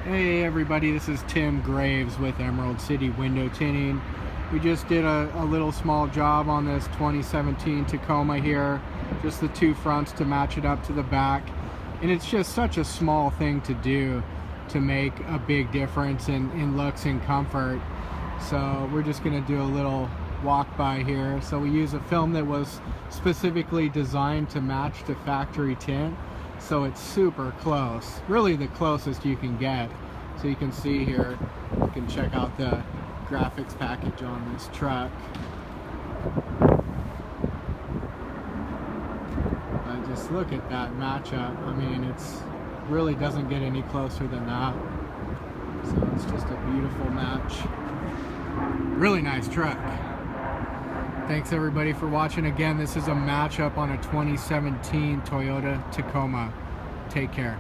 Hey everybody, this is Tim Graves with Emerald City Window Tinting. We just did a little small job on this 2017 Tacoma here, just the two fronts to match it up to the back. And it's just such a small thing to do to make a big difference in looks and comfort. So we're just going to do a little walk by here. So we use a film that was specifically designed to match the factory tint. So it's super close, really the closest you can get. So you can see here, you can check out the graphics package on this truck. But just look at that matchup. I mean, it's really doesn't get any closer than that. So it's just a beautiful match. Really nice truck. Thanks everybody for watching. Again, this is a matchup on a 2017 Toyota Tacoma. Take care.